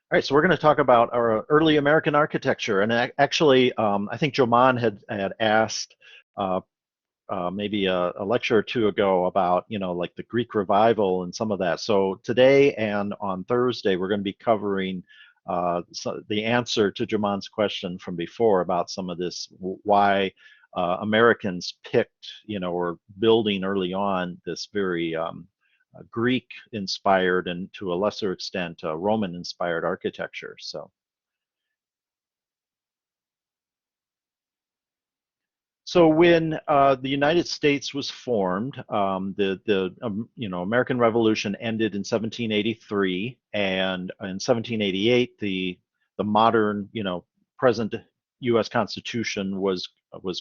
All right, so we're going to talk about our early American architecture, and actually, I think Joman had asked uh, maybe a lecture or two ago about like the Greek revival and some of that. So today and on Thursday, we're going to be covering the answer to Joman's question from before about some of this why Americans picked or building early on this very Greek inspired and to a lesser extent Roman inspired architecture. So when the United States was formed, the American Revolution ended in 1783, and in 1788 the modern present U.S. Constitution was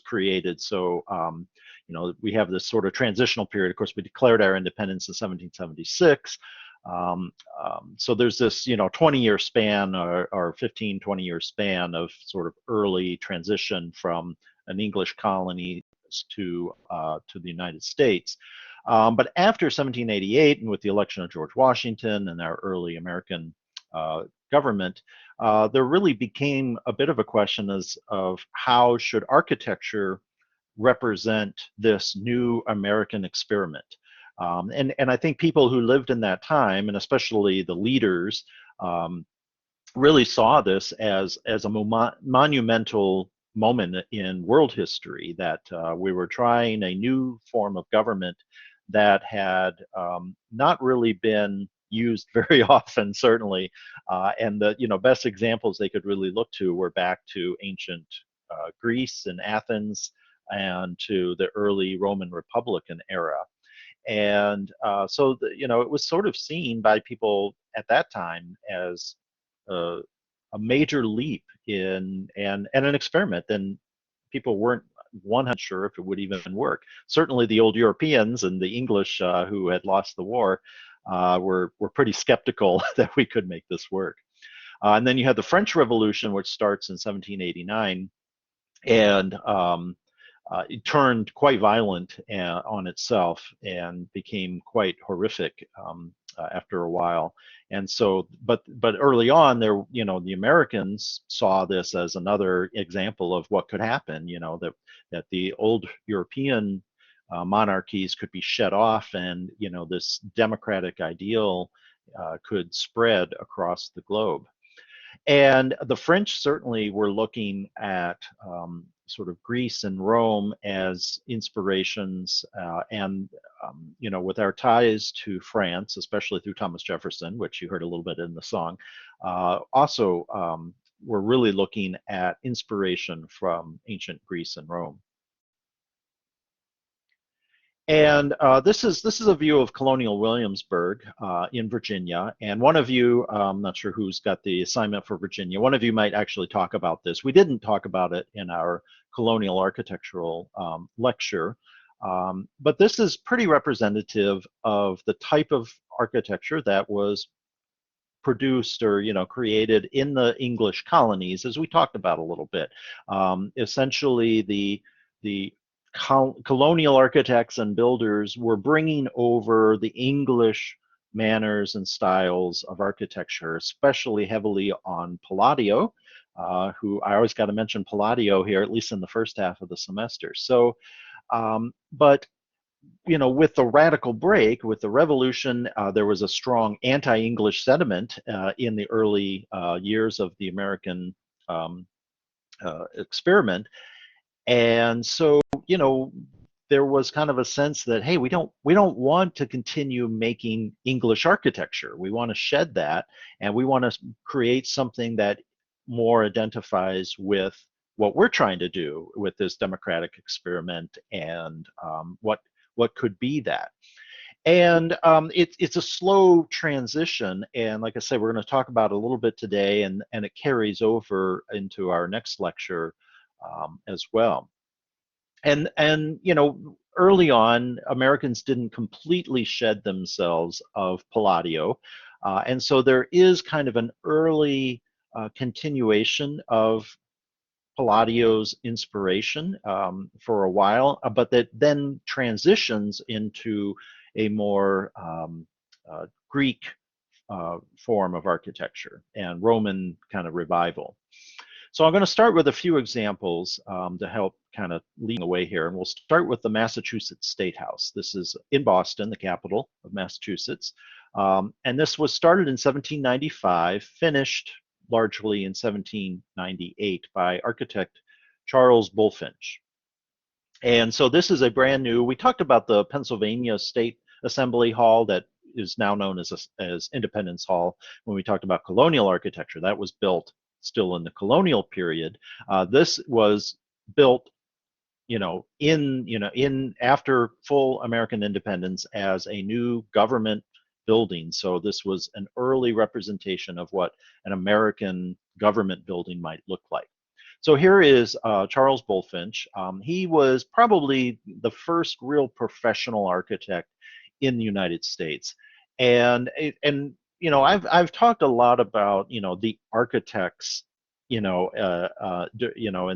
created. So we have this sort of transitional period. Of course, we declared our independence in 1776. So there's this 20-year span or 15, 20-year span of sort of early transition from an English colony to the United States. But after 1788, and with the election of George Washington and our early American government, there really became a bit of a question of how should architecture represent this new American experiment. And I think people who lived in that time, and especially the leaders, really saw this as a monumental moment in world history, that we were trying a new form of government that had not really been used very often, certainly, and the best examples they could really look to were back to ancient Greece and Athens and to the early Roman Republican era. And it was sort of seen by people at that time as a major leap in and an experiment. And people weren't 100% sure if it would even work. Certainly, the old Europeans and the English who had lost the war were pretty skeptical that we could make this work. And then you had the French Revolution, which starts in 1789, and it turned quite violent on itself and became quite horrific after a while. And so, but early on, the Americans saw this as another example of what could happen. That the old European monarchies could be shut off, and this democratic ideal could spread across the globe. And the French certainly were looking at sort of Greece and Rome as inspirations, and with our ties to France, especially through Thomas Jefferson, which you heard a little bit in the song, also we're really looking at inspiration from ancient Greece and Rome. And this is a view of Colonial Williamsburg in Virginia. And one of you, I'm not sure who's got the assignment for Virginia, one of you might actually talk about this. We didn't talk about it in our colonial architectural lecture, but this is pretty representative of the type of architecture that was produced or created in the English colonies, as we talked about a little bit. Essentially, the colonial architects and builders were bringing over the English manners and styles of architecture, especially heavily on Palladio, who I always got to mention Palladio here, at least in the first half of the semester. So, but with the radical break, with the revolution, there was a strong anti-English sentiment in the early years of the American experiment. And so, there was kind of a sense that, hey, we don't want to continue making English architecture. We want to shed that, and we want to create something that more identifies with what we're trying to do with this democratic experiment, and what could be that. And it's a slow transition, and like I said, we're going to talk about it a little bit today, and it carries over into our next lecture as well. And early on, Americans didn't completely shed themselves of Palladio, and so there is kind of an early continuation of Palladio's inspiration for a while, but that then transitions into a more Greek form of architecture and Roman kind of revival. So I'm going to start with a few examples to help kind of lead the way here. And we'll start with the Massachusetts State House. This is in Boston, the capital of Massachusetts. And this was started in 1795, finished largely in 1798 by architect Charles Bulfinch. And so this is a brand new, we talked about the Pennsylvania State Assembly Hall that is now known as Independence Hall when we talked about colonial architecture. That was built still in the colonial period. This was built, in after full American independence as a new government building. So this was an early representation of what an American government building might look like. So here is Charles Bulfinch. He was probably the first real professional architect in the United States, and I've talked a lot about the architects in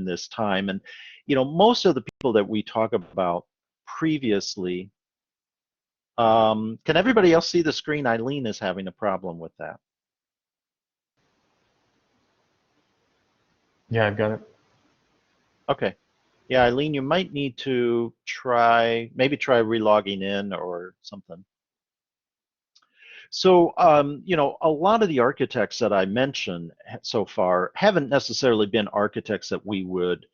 this time, and most of the people that we talk about previously. Can everybody else see the screen? Eileen is having a problem with that. Yeah, I've got it. Okay. Yeah, Eileen, you might need to maybe try relogging in or something. So, a lot of the architects that I mentioned so far haven't necessarily been architects that we would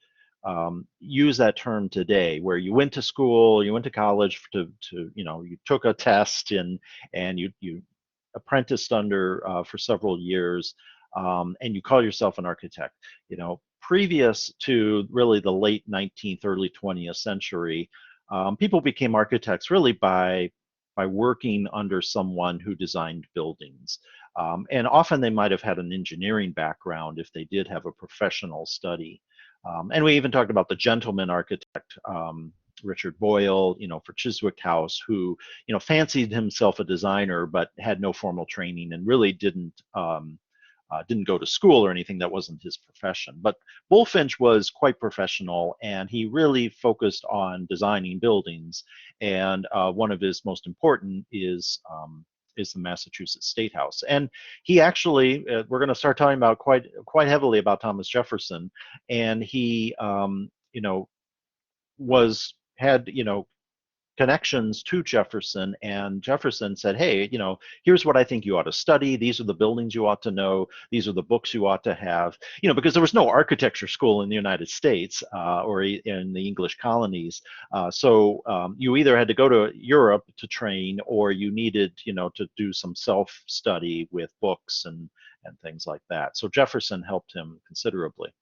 use that term today, where you went to school, you went to college to you took a test and you apprenticed under for several years, and you call yourself an architect. Previous to really the late 19th, early 20th century, people became architects really by working under someone who designed buildings. And often they might have had an engineering background if they did have a professional study. And we even talked about the gentleman architect, Richard Boyle, for Chiswick House, who, fancied himself a designer but had no formal training and really didn't go to school or anything. That wasn't his profession. But Bulfinch was quite professional, and he really focused on designing buildings. And one of his most important is the Massachusetts State House. And he actually, we're going to start talking about quite heavily about Thomas Jefferson, and he, had connections to Jefferson, and Jefferson said, hey, here's what I think you ought to study. These are the buildings you ought to know. These are the books you ought to have, because there was no architecture school in the United States or in the English colonies. So you either had to go to Europe to train, or you needed, to do some self-study with books and things like that. So Jefferson helped him considerably.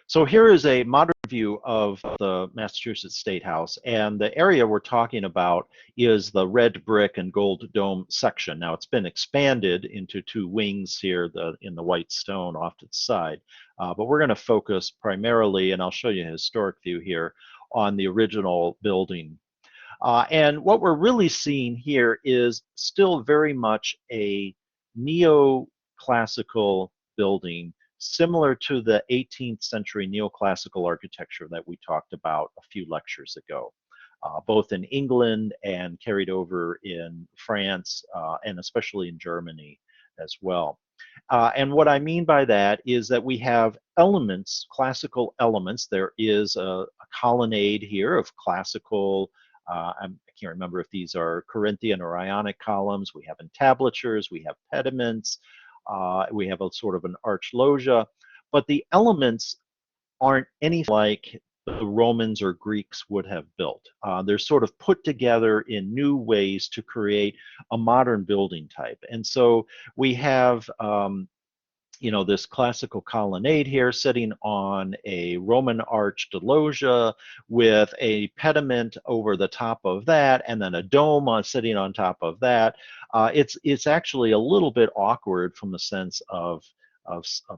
So here is a modern view of the Massachusetts State House, and the area we're talking about is the red brick and gold dome section. Now it's been expanded into two wings here in the white stone off to the side, but we're going to focus primarily, and I'll show you a historic view here, on the original building. And what we're really seeing here is still very much a neoclassical building, similar to the 18th century neoclassical architecture that we talked about a few lectures ago, both in England and carried over in France, and especially in Germany as well. And what I mean by that is that we have elements, classical elements. There is a colonnade here of classical, I can't remember if these are Corinthian or Ionic columns. We have entablatures, we have pediments, we have a sort of an arched loggia, but the elements aren't anything like the Romans or Greeks would have built. They're sort of put together in new ways to create a modern building type. And so we have this classical colonnade here sitting on a Roman arched loggia with a pediment over the top of that, and then a dome sitting on top of that. It's actually a little bit awkward from the sense of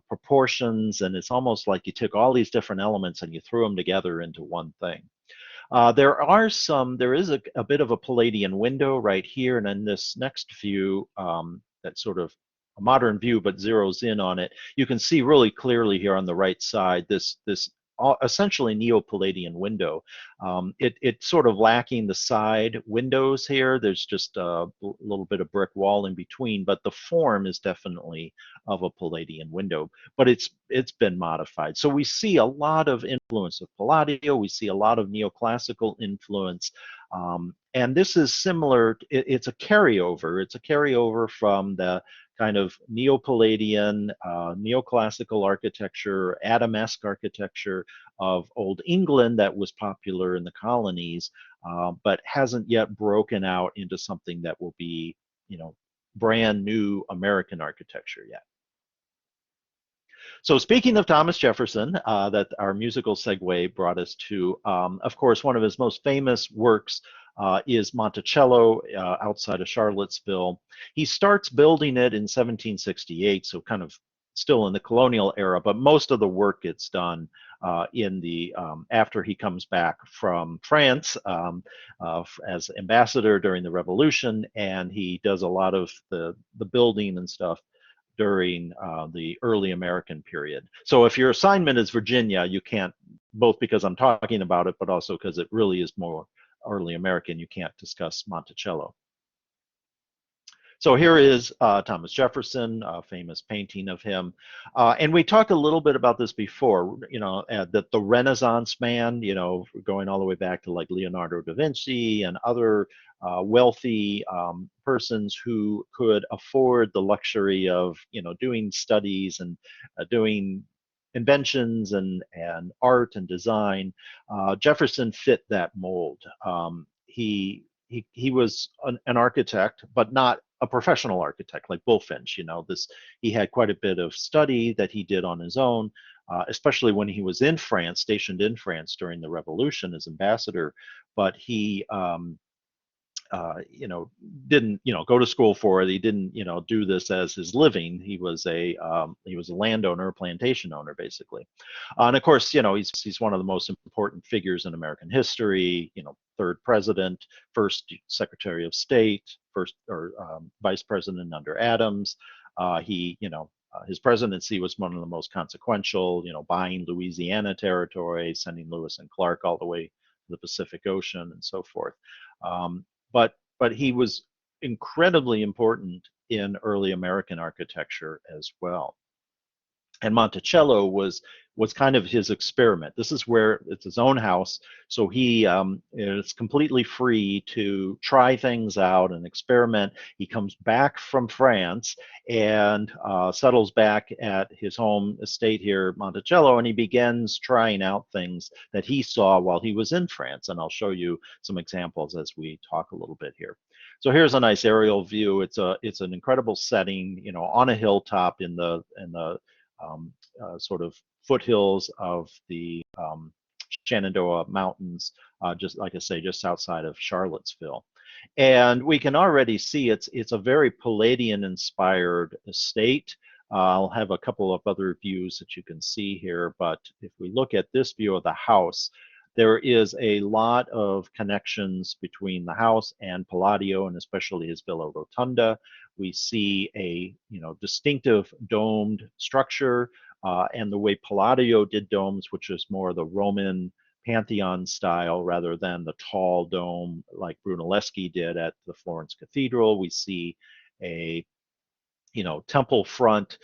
proportions, and it's almost like you took all these different elements and you threw them together into one thing. There is a bit of a Palladian window right here, and in this next view, that's sort of a modern view but zeroes in on it, you can see really clearly here on the right side this essentially Neo-Palladian window. It's sort of lacking the side windows here. There's just a little bit of brick wall in between, but the form is definitely of a Palladian window. But it's been modified. So we see a lot of influence of Palladio. We see a lot of neoclassical influence. And this is similar, it's a carryover. It's a carryover from the kind of Neo-Palladian, neoclassical architecture, Adamesque architecture of Old England that was popular in the colonies, but hasn't yet broken out into something that will be, brand new American architecture yet. So speaking of Thomas Jefferson, that our musical segue brought us to, of course, one of his most famous works is Monticello outside of Charlottesville. He starts building it in 1768, so kind of still in the colonial era, but most of the work gets done in the after he comes back from France as ambassador during the Revolution, and he does a lot of the building and stuff during the early American period. So if your assignment is Virginia, you can't, both because I'm talking about it, but also because it really is more early American, you can't discuss Monticello. So here is Thomas Jefferson, a famous painting of him. And we talked a little bit about this before, that the Renaissance man, going all the way back to like Leonardo da Vinci and other wealthy persons who could afford the luxury of, doing studies and doing inventions and art and design. Jefferson fit that mold. He was an architect, but not a professional architect like Bulfinch. He had quite a bit of study that he did on his own, especially when he was in France, stationed in France during the Revolution as ambassador. But he didn't, go to school for it. He didn't, do this as his living. He was a landowner, a plantation owner, basically. And of course, he's one of the most important figures in American history. Third president, first Secretary of State, first or vice president under Adams. His presidency was one of the most consequential. Buying Louisiana territory, sending Lewis and Clark all the way to the Pacific Ocean, and so forth. But he was incredibly important in early American architecture as well. And Monticello was kind of his experiment. This is where it's his own house, so he is completely free to try things out and experiment. He comes back from France and settles back at his home estate here, Monticello, and he begins trying out things that he saw while he was in France. And I'll show you some examples as we talk a little bit here. So here's a nice aerial view. It's an incredible setting, on a hilltop in the sort of foothills of the Shenandoah Mountains, just like I say, just outside of Charlottesville. And we can already see it's a very Palladian-inspired estate. I'll have a couple of other views that you can see here, but if we look at this view of the house, there is a lot of connections between the house and Palladio, and especially his Villa Rotunda. We see a distinctive domed structure, and the way Palladio did domes, which is more the Roman Pantheon style rather than the tall dome like Brunelleschi did at the Florence Cathedral. We see a temple front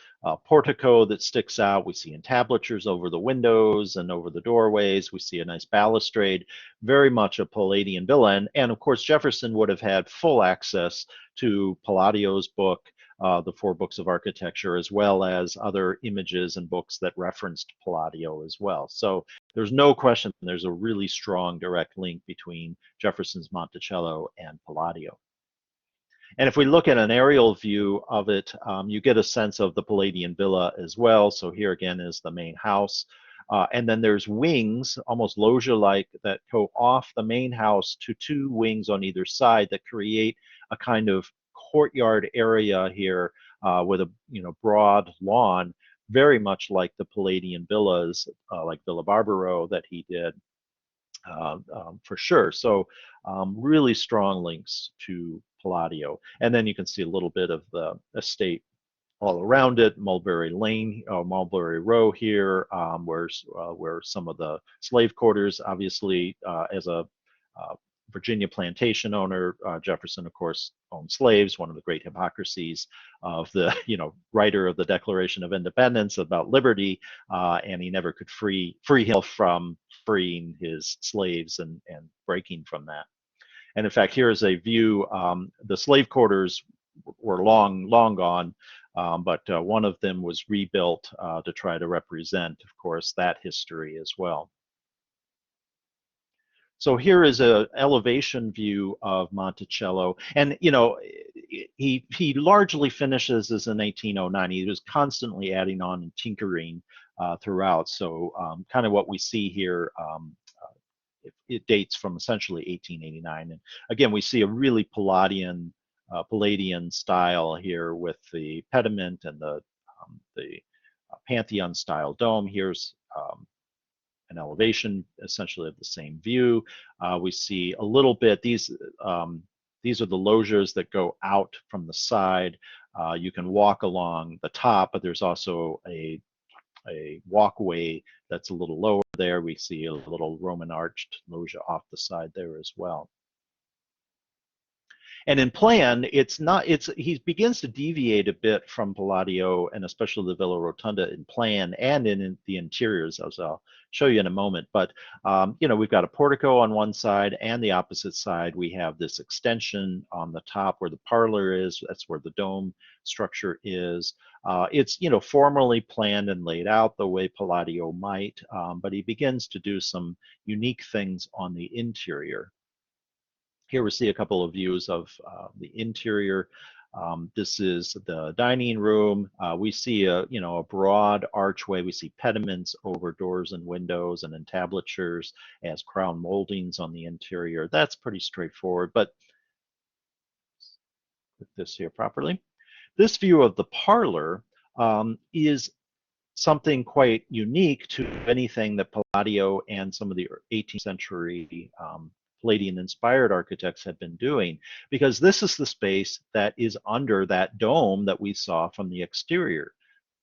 portico that sticks out. We see entablatures over the windows and over the doorways. We see a nice balustrade, very much a Palladian villa. And of course, Jefferson would have had full access to Palladio's book, the 4 books of architecture, as well as other images and books that referenced Palladio as well. So there's no question there's a really strong direct link between Jefferson's Monticello and Palladio. And if we look at an aerial view of it, you get a sense of the Palladian villa as well. So here again is the main house. And then there's wings, almost loggia-like, that go off the main house to 2 wings on either side that create a kind of courtyard area here with a broad lawn, very much like the Palladian villas, like Villa Barbaro that he did. For sure. So really strong links to Palladio. And then you can see a little bit of the estate all around it. Mulberry Lane, Mulberry Row here, where some of the slave quarters, obviously, as a Virginia plantation owner, Jefferson, of course, owned slaves. One of the great hypocrisies of the, writer of the Declaration of Independence about liberty, and he never could free him from freeing his slaves and breaking from that. And in fact, here is a view. The slave quarters were long gone, but one of them was rebuilt to try to represent, of course, that history as well. So here is an elevation view of Monticello, and he largely finishes as in 1809. He was constantly adding on and tinkering throughout. So kind of what we see here. It dates from essentially 1889, and again we see a really Palladian style here with the pediment and the Pantheon style dome. Here's an elevation essentially of the same view. We see a little bit, these are the loggias that go out from the side. You can walk along the top, but there's also a walkway that's a little lower there. We see a little Roman arched loggia off the side there as well. And in plan, he begins to deviate a bit from Palladio and especially the Villa Rotunda in plan and in the interiors, as I'll show you in a moment. But we've got a portico on one side, and the opposite side we have this extension on the top where the parlor is. That's where the dome structure is. It's formally planned and laid out the way Palladio might, but he begins to do some unique things on the interior. Here we see a couple of views of the interior. This is the dining room. We see a broad archway. We see pediments over doors and windows and entablatures as crown moldings on the interior. That's pretty straightforward, but put this here properly. This view of the parlor is something quite unique to anything that Palladio and some of the 18th century Palladian-inspired architects had been doing, because this is the space that is under that dome that we saw from the exterior.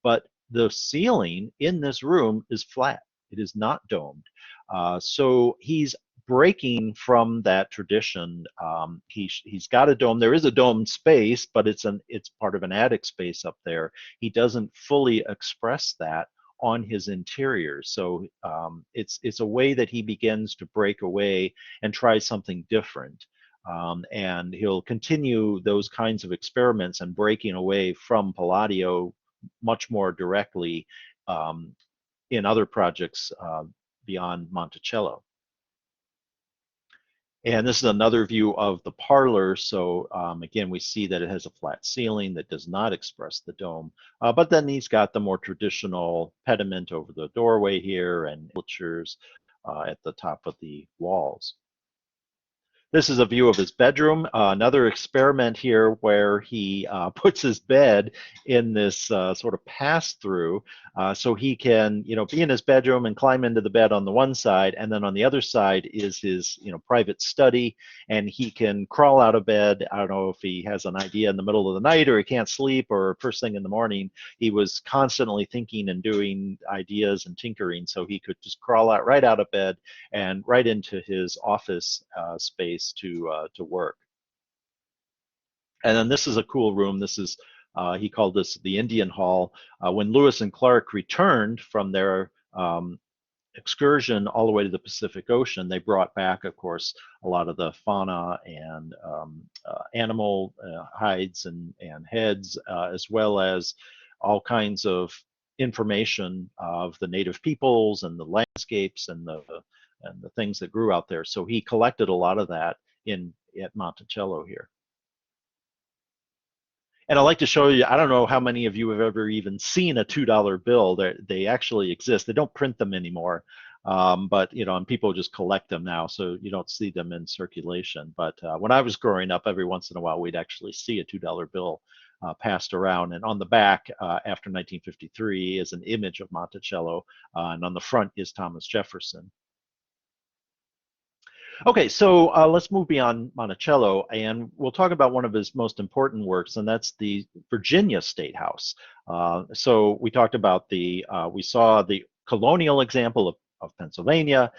But the ceiling in this room is flat. It is not domed. So he's breaking from that tradition. He's got a dome. There is a domed space, but it's part of an attic space up there. He doesn't fully express that on his interior. So it's a way that he begins to break away and try something different. And he'll continue those kinds of experiments and breaking away from Palladio much more directly in other projects beyond Monticello. And this is another view of the parlor. So again, we see that it has a flat ceiling that does not express the dome. But then he's got the more traditional pediment over the doorway here and pictures at the top of the walls. This is a view of his bedroom, another experiment here where he puts his bed in this sort of pass-through so he can, be in his bedroom and climb into the bed on the one side, and then on the other side is his, private study, and he can crawl out of bed. I don't know if he has an idea in the middle of the night or he can't sleep or first thing in the morning. He was constantly thinking and doing ideas and tinkering, so he could just crawl out right out of bed and right into his office space to work. And then this is a cool room. This is he called this the Indian Hall. When Lewis and Clark returned from their excursion all the way to the Pacific Ocean, they brought back, of course, a lot of the fauna and animal hides and heads, as well as all kinds of information of the native peoples and the landscapes and the things that grew out there. So he collected a lot of that at Monticello here. And I'd like to show you, I don't know how many of you have ever even seen a $2 bill. They actually exist. They don't print them anymore, but and people just collect them now, so you don't see them in circulation. But when I was growing up, every once in a while, we'd actually see a $2 bill passed around. And on the back, after 1953, is an image of Monticello, and on the front is Thomas Jefferson. Okay, so let's move beyond Monticello, and we'll talk about one of his most important works, and that's the Virginia State House. So we talked about we saw the colonial example of Pennsylvania.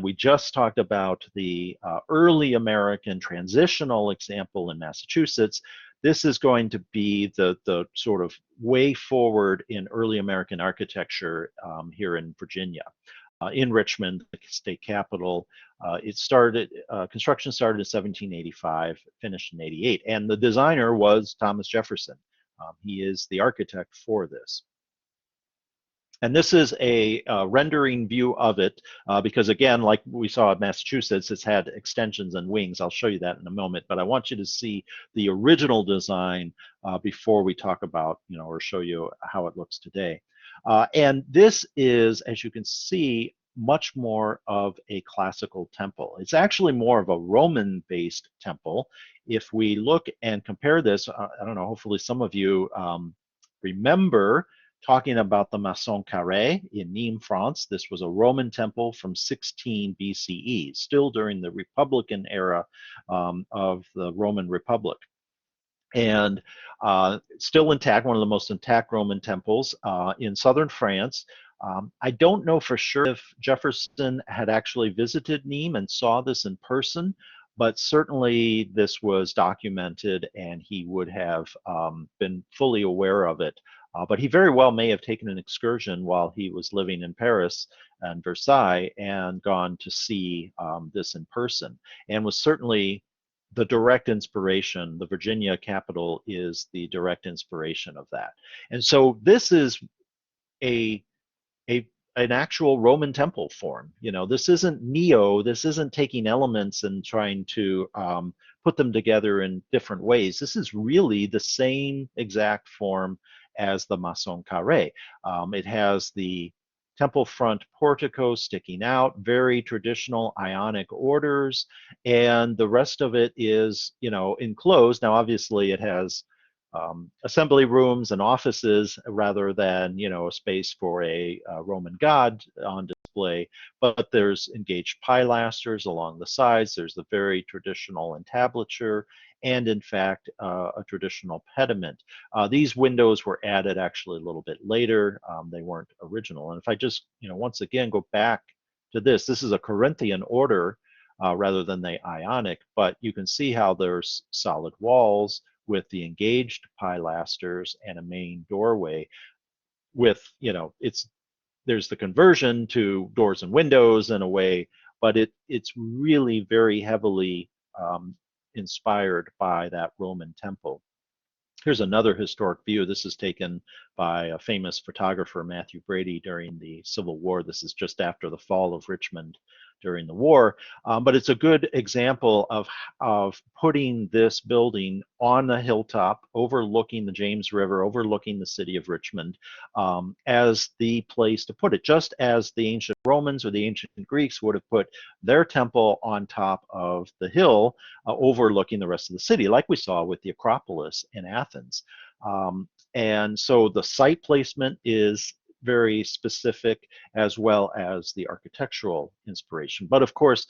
We just talked about the early American transitional example in Massachusetts. This is going to be the sort of way forward in early American architecture here in Virginia. In Richmond, the state capital. Construction started in 1785, finished in 88, and the designer was Thomas Jefferson. He is the architect for this. And this is a rendering view of it because, again, like we saw at Massachusetts, it's had extensions and wings. I'll show you that in a moment, but I want you to see the original design before we talk about, or show you how it looks today. And this is, as you can see, much more of a classical temple. It's actually more of a Roman-based temple. If we look and compare this, I don't know, hopefully some of you remember talking about the Maison Carre in Nîmes, France. This was a Roman temple from 16 BCE, still during the Republican era of the Roman Republic. And still intact, one of the most intact Roman temples in southern France. I don't know for sure if Jefferson had actually visited Nîmes and saw this in person, but certainly this was documented and he would have been fully aware of it. But he very well may have taken an excursion while he was living in Paris and Versailles and gone to see this in person, and was certainly the direct inspiration. The Virginia Capitol is the direct inspiration of that. And so this is a an actual Roman temple form. This isn't this isn't taking elements and trying to put them together in different ways. This is really the same exact form as the Maison Carré. It has the temple front portico sticking out, very traditional Ionic orders, and the rest of it is, enclosed. Now, obviously, it has assembly rooms and offices rather than a space for a Roman god on display. But there's engaged pilasters along the sides. There's the very traditional entablature, and in fact a traditional pediment. These windows were added actually a little bit later. They weren't original. And if I just once again go back to this is a Corinthian order rather than the Ionic, but you can see how there's solid walls with the engaged pilasters and a main doorway with, there's the conversion to doors and windows in a way, but it's really very heavily inspired by that Roman temple. Here's another historic view. This is taken by a famous photographer, Matthew Brady, during the Civil War. This is just after the fall of Richmond during the war. But it's a good example of putting this building on the hilltop, overlooking the James River, overlooking the city of Richmond, as the place to put it, just as the ancient Romans or the ancient Greeks would have put their temple on top of the hill, overlooking the rest of the city, like we saw with the Acropolis in Athens. And so the site placement is very specific, as well as the architectural inspiration. But of course,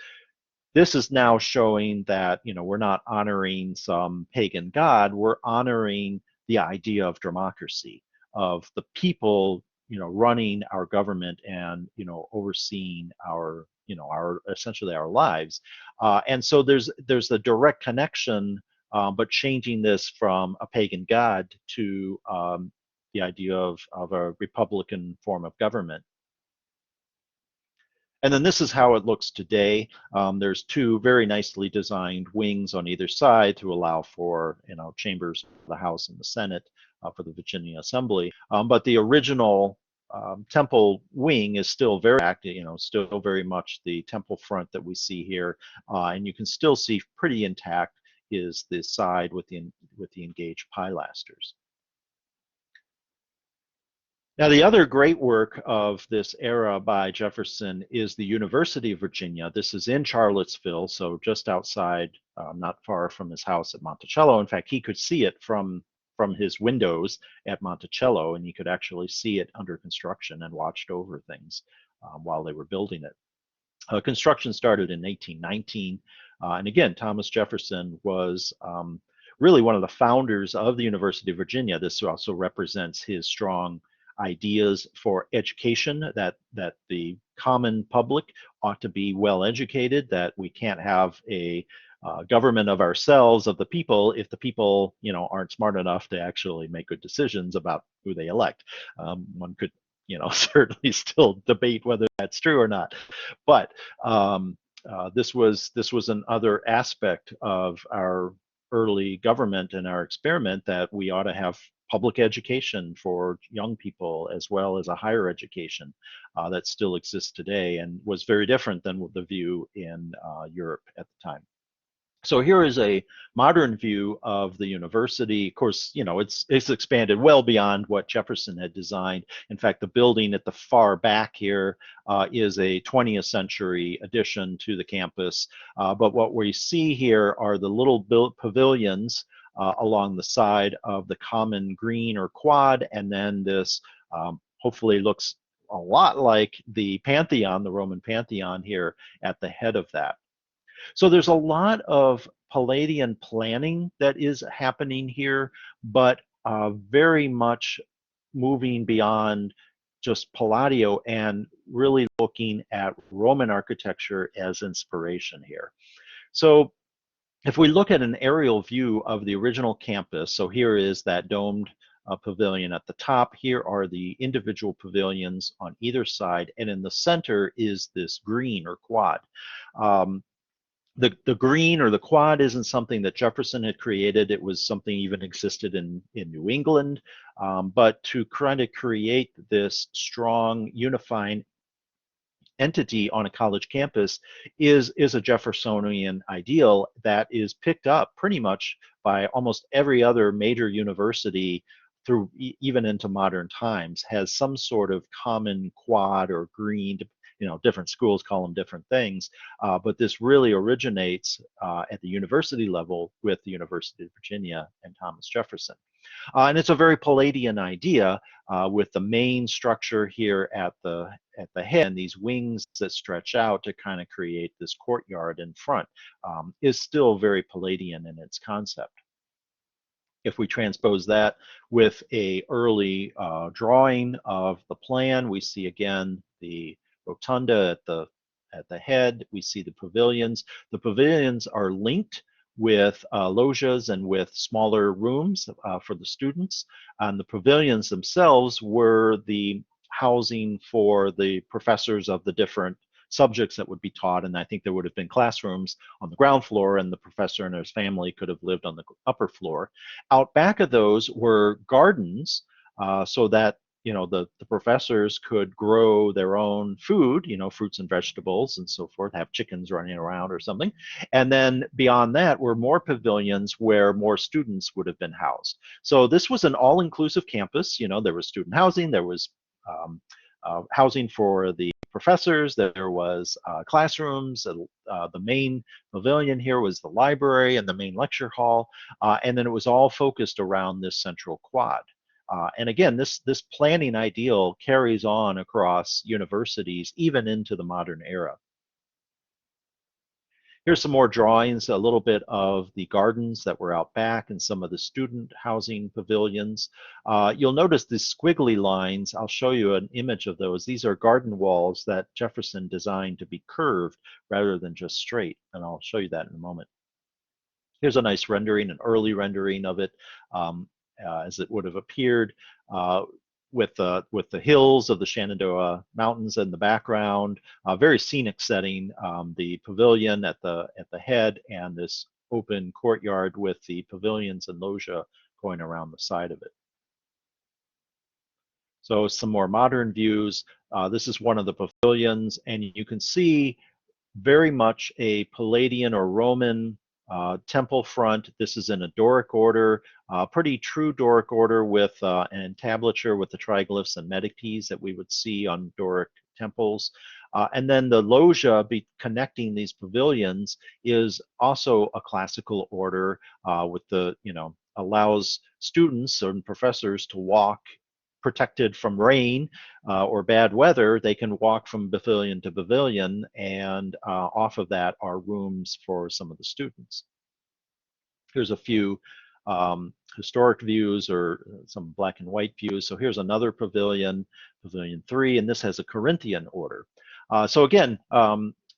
this is now showing that we're not honoring some pagan god, we're honoring the idea of democracy, of the people running our government and overseeing our essentially our lives. And so there's a direct connection, but changing this from a pagan god to the idea of a republican form of government. And then this is how it looks today. There's two very nicely designed wings on either side to allow for chambers for the House and the Senate for the Virginia Assembly. But the original temple wing is still very active, still very much the temple front that we see here, and you can still see pretty intact is the side with the engaged pilasters. Now, the other great work of this era by Jefferson is the University of Virginia. This is in Charlottesville, so just outside, not far from his house at Monticello. In fact, he could see it from his windows at Monticello, and he could actually see it under construction and watched over things while they were building it. Construction started in 1819. And again, Thomas Jefferson was really one of the founders of the University of Virginia. This also represents his strong ideas for education, that the common public ought to be well educated, that we can't have a government of ourselves, of the people, if the people, aren't smart enough to actually make good decisions about who they elect. One could, certainly still debate whether that's true or not. But this was another aspect of our early government and our experiment, that we ought to have public education for young people as well as a higher education that still exists today, and was very different than the view in Europe at the time. So here is a modern view of the university. Of course, it's expanded well beyond what Jefferson had designed. In fact, the building at the far back here is a 20th century addition to the campus. But what we see here are the little pavilions along the side of the common green or quad, and then this hopefully looks a lot like the Pantheon, the Roman Pantheon here at the head of that. So there's a lot of Palladian planning that is happening here, but very much moving beyond just Palladio and really looking at Roman architecture as inspiration here. So if we look at an aerial view of the original campus, so here is that domed pavilion at the top. Here are the individual pavilions on either side, and in the center is this green or quad. The green or the quad isn't something that Jefferson had created. It was something even existed in New England. But to kind of create this strong unifying entity on a college campus is a Jeffersonian ideal that is picked up pretty much by almost every other major university through even into modern times, has some sort of common quad or green. Different schools call them different things, but this really originates at the university level with the University of Virginia and Thomas Jefferson. And it's a very Palladian idea, with the main structure here at the head, and these wings that stretch out to kind of create this courtyard in front, is still very Palladian in its concept. If we transpose that with a early drawing of the plan, we see again the rotunda at the head. We see the pavilions. The pavilions are linked with loges and with smaller rooms for the students. And the pavilions themselves were the housing for the professors of the different subjects that would be taught. And I think there would have been classrooms on the ground floor, and the professor and his family could have lived on the upper floor. Out back of those were gardens, so that the professors could grow their own food, fruits and vegetables and so forth, have chickens running around or something. And then beyond that were more pavilions where more students would have been housed. So this was an all-inclusive campus. There was student housing, there was housing for the professors, there was classrooms, the main pavilion here was the library and the main lecture hall, and then it was all focused around this central quad. And again, this planning ideal carries on across universities, even into the modern era. Here's some more drawings, a little bit of the gardens that were out back and some of the student housing pavilions. You'll notice these squiggly lines. I'll show you an image of those. These are garden walls that Jefferson designed to be curved rather than just straight, and I'll show you that in a moment. Here's a nice rendering, an early rendering of it, as it would have appeared, with the hills of the Shenandoah Mountains in the background. Very scenic setting. The pavilion at the head, and this open courtyard with the pavilions and loggia going around the side of it. So some more modern views. This is one of the pavilions, and you can see very much a Palladian or Roman temple front. This is in a Doric order, pretty true Doric order, with an entablature with the triglyphs and metopes that we would see on Doric temples. And then the loggia connecting these pavilions is also a classical order, with allows students and professors to walk protected from rain or bad weather, they can walk from pavilion to pavilion, and off of that are rooms for some of the students. Here's a few historic views or some black and white views. So here's another pavilion, Pavilion 3, and this has a Corinthian order. So again,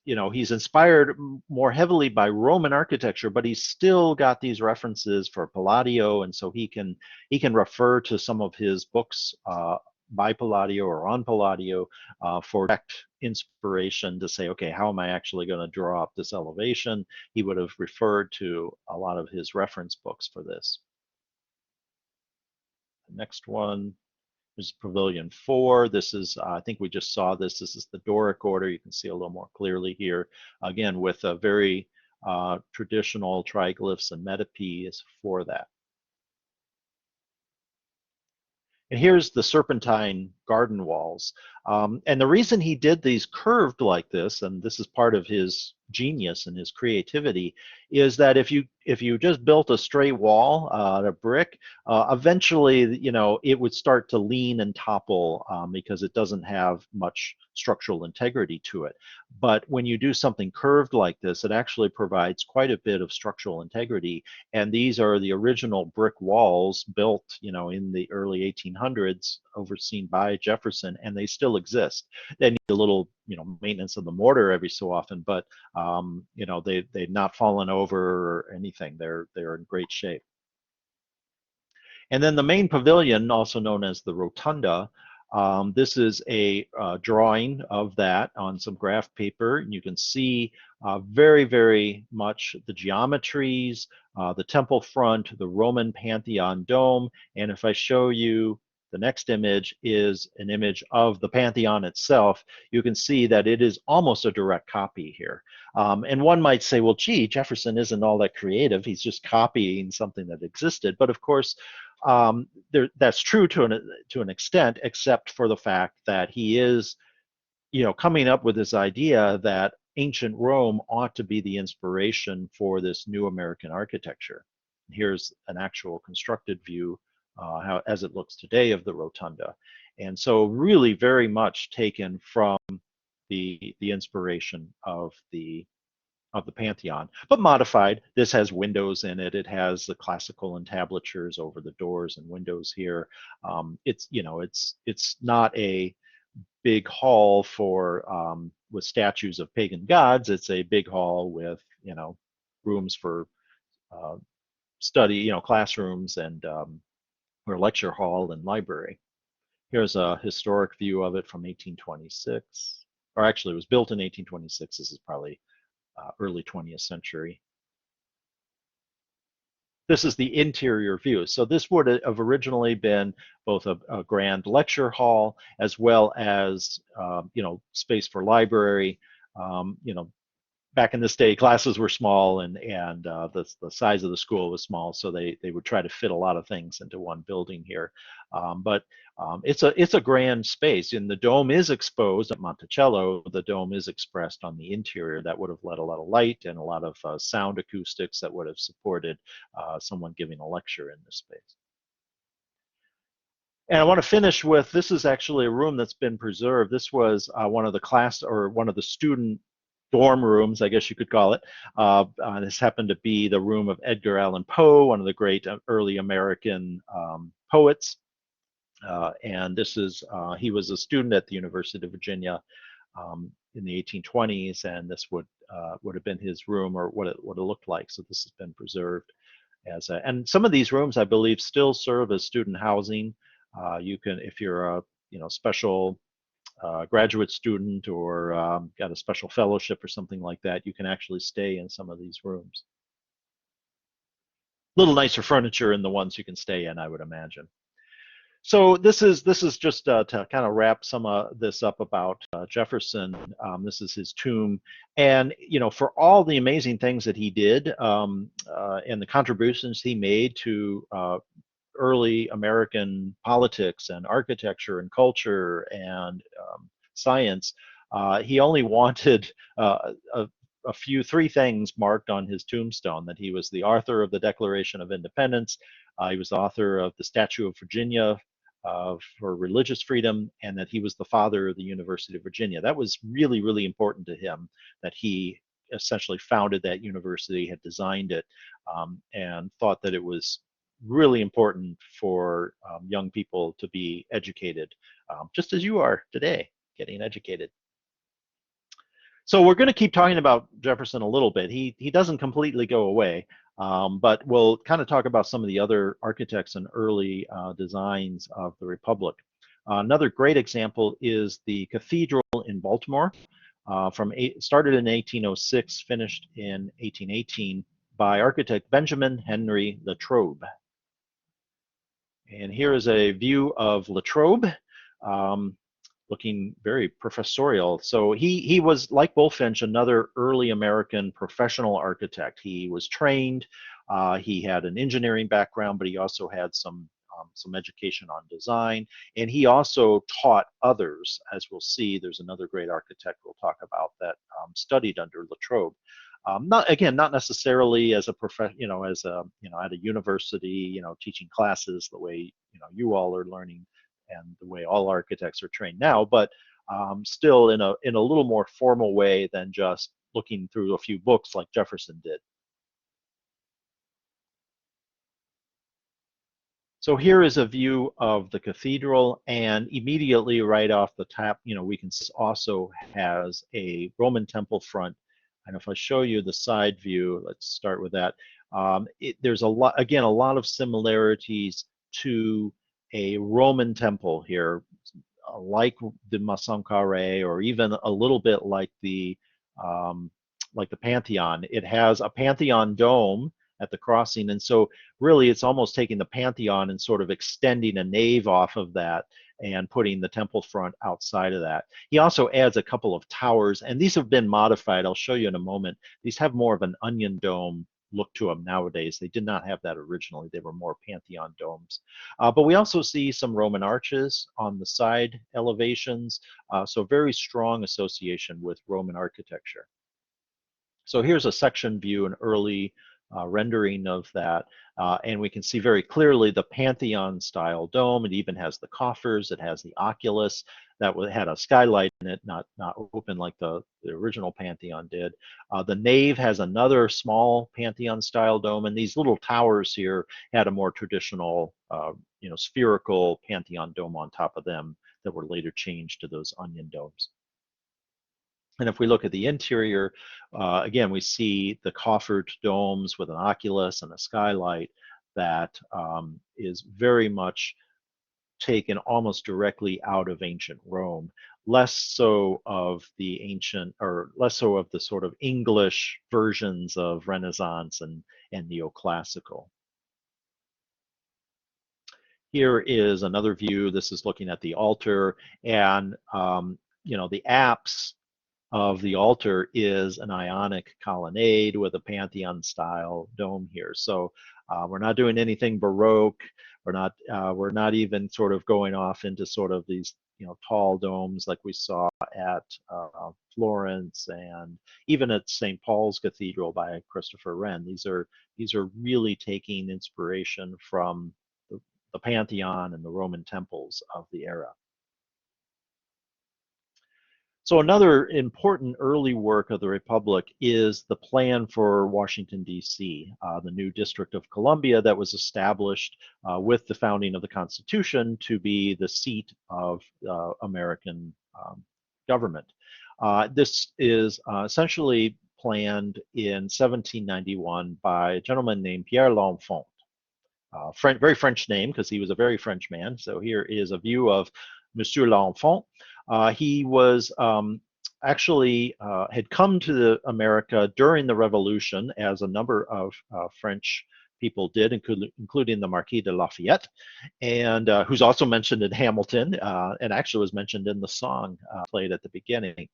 you know, he's inspired more heavily by Roman architecture, but he's still got these references for Palladio, and so he can refer to some of his books by Palladio or on Palladio for direct inspiration to say, okay, how am I actually going to draw up this elevation? He would have referred to a lot of his reference books for this. The next one is Pavilion 4. This is, I think we just saw this. This is the Doric order. You can see a little more clearly here. Again, with a very traditional triglyphs and metopes for that. And here's the Serpentine garden walls. And the reason he did these curved like this, and this is part of his genius and his creativity, is that if you just built a straight wall out of brick, eventually, you know, it would start to lean and topple because it doesn't have much structural integrity to it. But when you do something curved like this, it actually provides quite a bit of structural integrity. And these are the original brick walls built, you know, in the early 1800s, overseen by Jefferson, and they still exist. They need a little, you know, maintenance of the mortar every so often, but you know, they've not fallen over or anything. They're in great shape. And then the main pavilion, also known as the Rotunda, this is a drawing of that on some graph paper. And you can see very, very much the geometries, the temple front, the Roman Pantheon dome. And if I show you the next image is an image of the Pantheon itself, you can see that it is almost a direct copy here. And one might say, well, gee, Jefferson isn't all that creative. He's just copying something that existed. But of course, that's true to an extent, except for the fact that he is, you know, coming up with this idea that ancient Rome ought to be the inspiration for this new American architecture. Here's an actual constructed view how as it looks today of the Rotunda. And so really very much taken from the inspiration of the Pantheon, but modified. This has windows in it. It has the classical entablatures over the doors and windows here. It's, you know, it's not a big hall for with statues of pagan gods. It's a big hall with, you know, rooms for study, you know, classrooms and or lecture hall and library. Here's a historic view of it from 1826, or actually it was built in 1826. This is probably early 20th century. This is the interior view. So this would have originally been both a grand lecture hall as well as, you know, space for library. You know, back in this day, classes were small, and the size of the school was small, so they would try to fit a lot of things into one building here. But it's a grand space, and the dome is exposed at Monticello. The dome is expressed on the interior. That would have let a lot of light and a lot of sound acoustics that would have supported someone giving a lecture in this space. And I want to finish with, this is actually a room that's been preserved. This was one of the class, or one of the student dorm rooms, I guess you could call it. This happened to be the room of Edgar Allan Poe, one of the great early American poets. And this is, he was a student at the University of Virginia in the 1820s, and this would have been his room, or what it looked like. So this has been preserved as a, and some of these rooms, I believe, still serve as student housing. You can, if you're a, you know, special graduate student, or got a special fellowship or something like that, you can actually stay in some of these rooms. Little nicer furniture in the ones you can stay in, I would imagine. So this is just to kind of wrap some of this up about Jefferson. This is his tomb, and you know, for all the amazing things that he did and the contributions he made to early American politics and architecture and culture and science, he only wanted three things marked on his tombstone: that he was the author of the Declaration of Independence, he was the author of the Statue of Virginia, for religious freedom, and that he was the father of the University of Virginia. That was really, really important to him, that he essentially founded that university, had designed it, and thought that it was really important for young people to be educated, just as you are today, getting educated. So we're going to keep talking about Jefferson a little bit. He doesn't completely go away, but we'll kind of talk about some of the other architects and early designs of the Republic. Another great example is the Cathedral in Baltimore, started in 1806, finished in 1818 by architect Benjamin Henry Latrobe. And here is a view of Latrobe, looking very professorial. So he was, like Bulfinch, another early American professional architect. He was trained, he had an engineering background, but he also had some education on design, and he also taught others. As we'll see, there's another great architect we'll talk about that studied under Latrobe. Not necessarily as a at a university, teaching classes the way you all are learning, and the way all architects are trained now, but still in a little more formal way than just looking through a few books like Jefferson did. So here is a view of the cathedral, and immediately right off the top, we can see also has a Roman temple front. And if I show you the side view, let's start with that. There's a lot of similarities to a Roman temple here, like the Maison Carre, or even a little bit like the Pantheon. It has a Pantheon dome at the crossing, and so really it's almost taking the Pantheon and sort of extending a nave off of that and putting the temple front outside of that. He also adds a couple of towers, and these have been modified. I'll show you in a moment. These have more of an onion dome look to them nowadays. They did not have that originally. They were more Pantheon domes. But we also see some Roman arches on the side elevations, so very strong association with Roman architecture. So here's a section view, an early rendering of that, and we can see very clearly the Pantheon style dome. It even has the coffers, it has the oculus that had a skylight in it, not open like the original Pantheon did. The nave has another small Pantheon style dome, and these little towers here had a more traditional spherical Pantheon dome on top of them that were later changed to those onion domes. And if we look at the interior, again, we see the coffered domes with an oculus and a skylight that is very much taken almost directly out of ancient Rome, less so of the sort of English versions of Renaissance and neoclassical. Here is another view. This is looking at the altar, and the apse of the altar is an Ionic colonnade with a Pantheon style dome here. So we're not doing anything Baroque. We're not even sort of going off into sort of these tall domes like we saw at Florence and even at St. Paul's Cathedral by Christopher Wren. These are really taking inspiration from the Pantheon and the Roman temples of the era. So another important early work of the Republic is the plan for Washington, D.C., the new District of Columbia that was established with the founding of the Constitution to be the seat of American government. This is essentially planned in 1791 by a gentleman named Pierre L'Enfant. Very French name because he was a very French man. So here is a view of Monsieur L'Enfant. He was actually had come to America during the Revolution, as a number of French people did, including the Marquis de Lafayette, and who's also mentioned in Hamilton, and actually was mentioned in the song played at the beginning.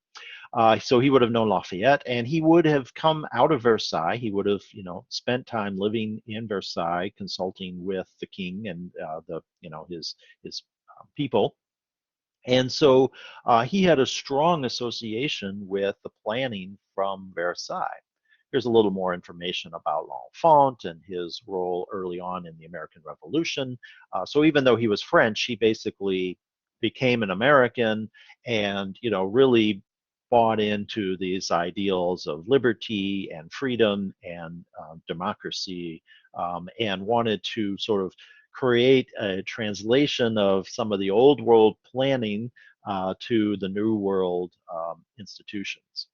So he would have known Lafayette, and he would have come out of Versailles. He would have, spent time living in Versailles, consulting with the king and his people. And so he had a strong association with the planning from Versailles. here's a little more information about L'Enfant and his role early on in the American Revolution. So even though he was French, he basically became an American and, really bought into these ideals of liberty and freedom and democracy, and wanted to sort of create a translation of some of the old world planning to the new world institutions.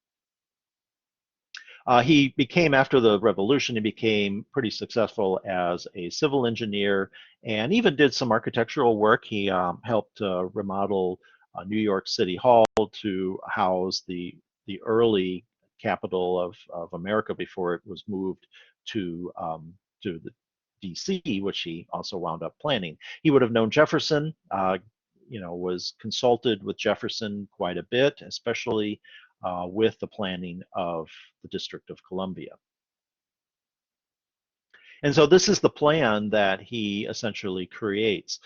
He became, after the revolution, he became pretty successful as a civil engineer and even did some architectural work. He helped remodel New York City Hall to house the early capital of America before it was moved to the DC, which he also wound up planning. He would have known Jefferson, was consulted with Jefferson quite a bit, especially with the planning of the District of Columbia. And so this is the plan that he essentially creates.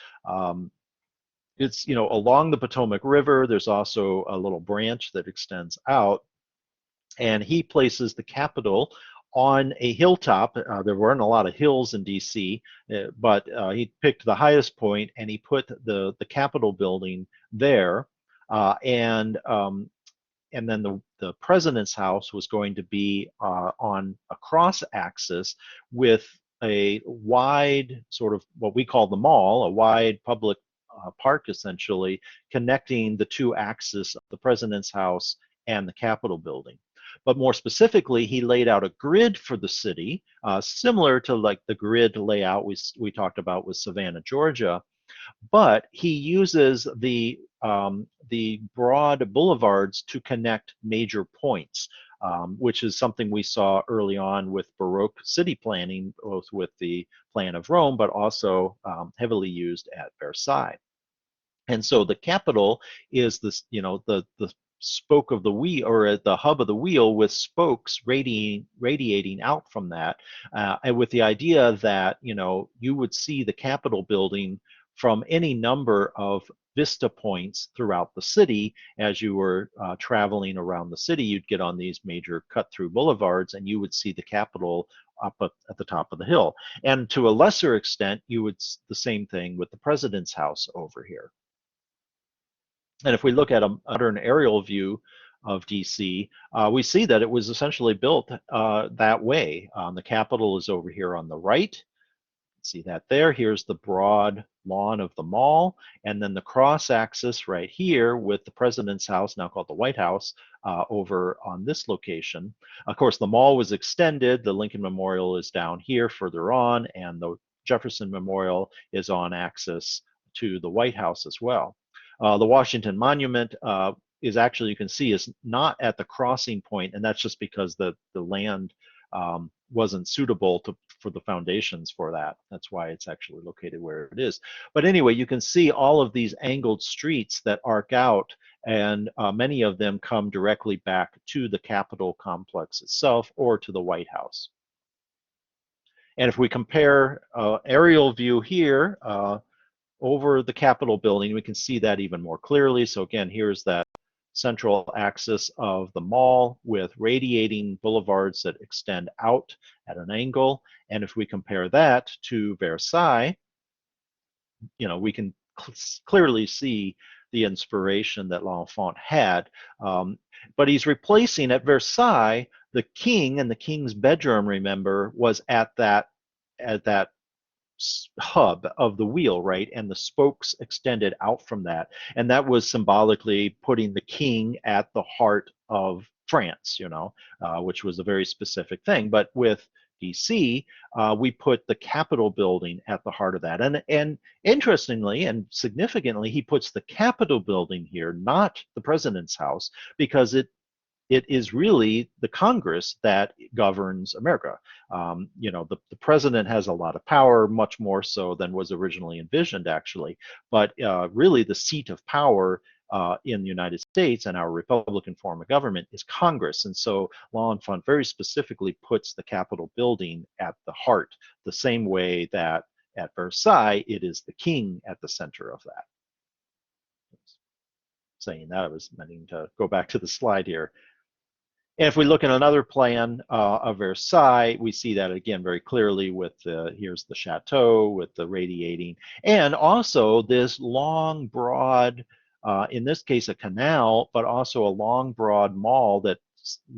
It's, along the Potomac River. There's also a little branch that extends out, and he places the Capitol on a hilltop. There weren't a lot of hills in DC, but he picked the highest point and he put the Capitol building there. And then the president's house was going to be on a cross axis with a wide, sort of what we call the mall, a wide public park essentially, connecting the two axes of the president's house and the Capitol building. But more specifically, he laid out a grid for the city, similar to like the grid layout we talked about with Savannah, Georgia. But he uses the broad boulevards to connect major points, which is something we saw early on with Baroque city planning, both with the plan of Rome, but also heavily used at Versailles. And so the Capitol is this, the spoke of the wheel, or the hub of the wheel, with spokes radiating out from that, and with the idea that you would see the Capitol building from any number of vista points throughout the city. As you were traveling around the city, you'd get on these major cut-through boulevards, and you would see the Capitol up at the top of the hill. And to a lesser extent, you would the same thing with the president's house over here. And if we look at a modern aerial view of DC, we see that it was essentially built that way. The Capitol is over here on the right. See that there. Here's the broad lawn of the mall, and then the cross axis right here with the president's house, now called the White House, over on this location. Of course, the mall was extended. The Lincoln Memorial is down here further on, and the Jefferson Memorial is on axis to the White House as well. The Washington Monument is actually, you can see, is not at the crossing point, and that's just because the land wasn't suitable for the foundations for that. That's why it's actually located where it is. But anyway, you can see all of these angled streets that arc out, and many of them come directly back to the Capitol complex itself or to the White House. And if we compare aerial view here over the Capitol building, we can see that even more clearly. So again, here's that central axis of the mall with radiating boulevards that extend out at an angle. And if we compare that to Versailles, we can clearly see the inspiration that L'Enfant had. But he's replacing, at Versailles, the king, and the king's bedroom, remember, was at that hub of the wheel, right? And the spokes extended out from that. And that was symbolically putting the king at the heart of France, which was a very specific thing. But with DC, we put the Capitol building at the heart of that. And interestingly and significantly, he puts the Capitol building here, not the president's house, because it is really the Congress that governs America. The president has a lot of power, much more so than was originally envisioned, actually. But really, the seat of power in the United States and our Republican form of government is Congress. And so L'Enfant very specifically puts the Capitol building at the heart, the same way that at Versailles, it is the king at the center of that. Saying that, I was meaning to go back to the slide here. And if we look at another plan of Versailles, we see that again very clearly with here's the chateau with the radiating, and also this long, broad, in this case a canal, but also a long, broad mall that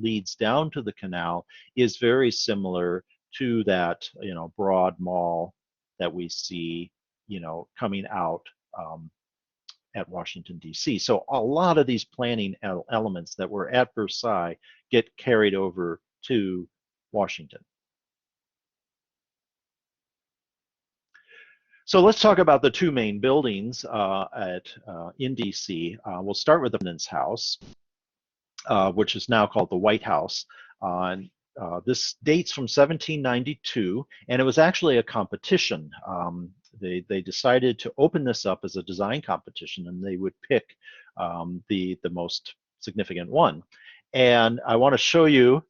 leads down to the canal is very similar to that, broad mall that we see, coming out at Washington, D.C. So a lot of these planning elements that were at Versailles get carried over to Washington. So let's talk about the two main buildings in D.C. We'll start with the President's House, which is now called the White House. This dates from 1792, and it was actually a competition. They decided to open this up as a design competition, and they would pick the most significant one. And I want to show you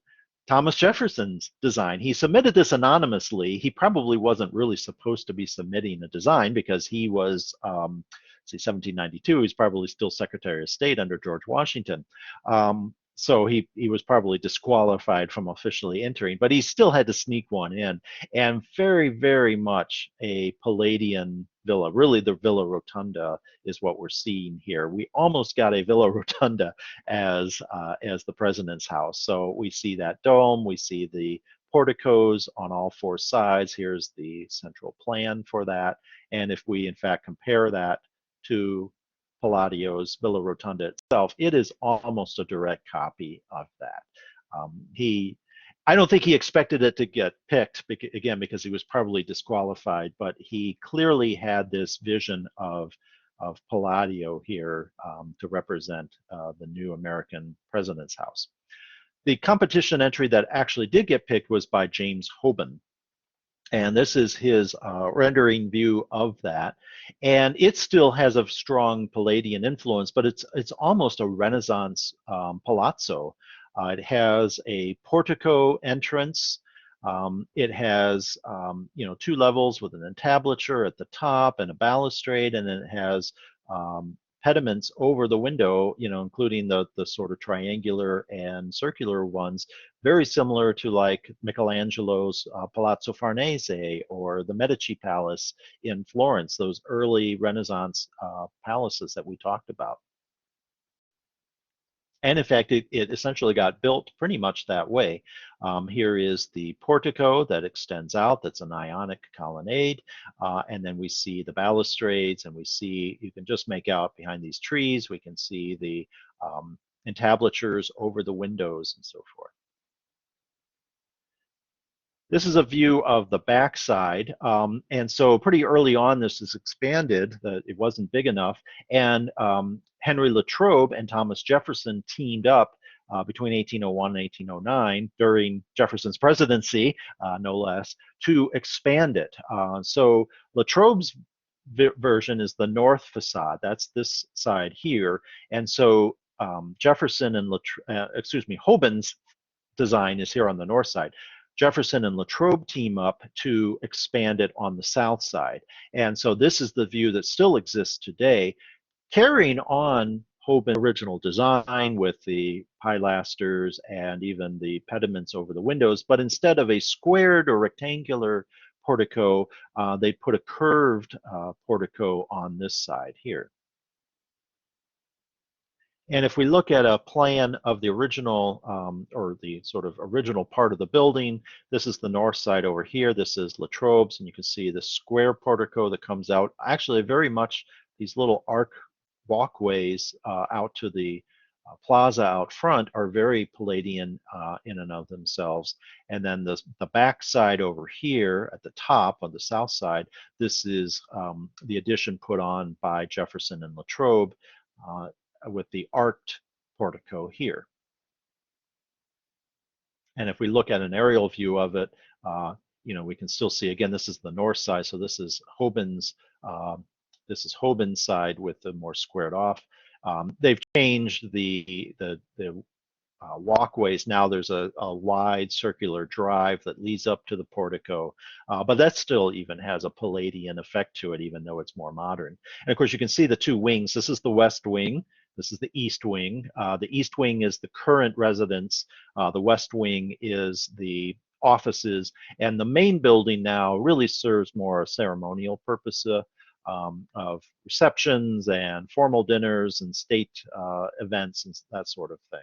Thomas Jefferson's design. He submitted this anonymously. He probably wasn't really supposed to be submitting a design because he was, say, 1792. He's probably still Secretary of State under George Washington. So he was probably disqualified from officially entering, but he still had to sneak one in. And very, very much a Palladian villa. Really, the Villa Rotunda is what we're seeing here. We almost got a Villa Rotunda as the president's house. So we see that dome, we see the porticos on all four sides. Here's the central plan for that. And if we in fact compare that to Palladio's Villa Rotunda itself, it is almost a direct copy of that. I don't think he expected it to get picked, again, because he was probably disqualified, but he clearly had this vision of Palladio here to represent the new American president's house. The competition entry that actually did get picked was by James Hoban. And this is his rendering view of that. And it still has a strong Palladian influence, but it's almost a Renaissance palazzo. It has a portico entrance. It has two levels with an entablature at the top and a balustrade, and then it has pediments over the window, including the sort of triangular and circular ones, very similar to like Michelangelo's Palazzo Farnese or the Medici Palace in Florence, those early Renaissance palaces that we talked about. And in fact, it essentially got built pretty much that way. Here is the portico that extends out, that's an Ionic colonnade. And then we see the balustrades, and we see, you can just make out behind these trees, we can see the entablatures over the windows and so forth. This is a view of the backside, and so pretty early on this is expanded, that it wasn't big enough, and Henry Latrobe and Thomas Jefferson teamed up between 1801 and 1809 during Jefferson's presidency, no less, to expand it. So Latrobe's version is the north facade, that's this side here, and so Jefferson and Hoban's design is here on the north side. Jefferson and Latrobe team up to expand it on the south side. And so this is the view that still exists today, carrying on Hoban's original design with the pilasters and even the pediments over the windows, but instead of a squared or rectangular portico, they put a curved portico on this side here. And if we look at a plan of the original, or the sort of original part of the building, this is the north side over here. This is Latrobe's, and you can see the square portico that comes out. Actually, very much these little arc walkways out to the plaza out front are very Palladian in and of themselves. And then the back side over here at the top on the south side, this is the addition put on by Jefferson and Latrobe, with the arced portico here. And if we look at an aerial view of it, we can still see, again, this is the north side, so this is Hoban's side with the more squared off. They've changed the walkways. Now there's a wide circular drive that leads up to the portico, but that still even has a Palladian effect to it, even though it's more modern. And of course, you can see the two wings. This is the west wing. This is the East Wing. The East Wing is the current residence. The West Wing is the offices, and the main building now really serves more a ceremonial purpose of receptions and formal dinners and state events and that sort of thing.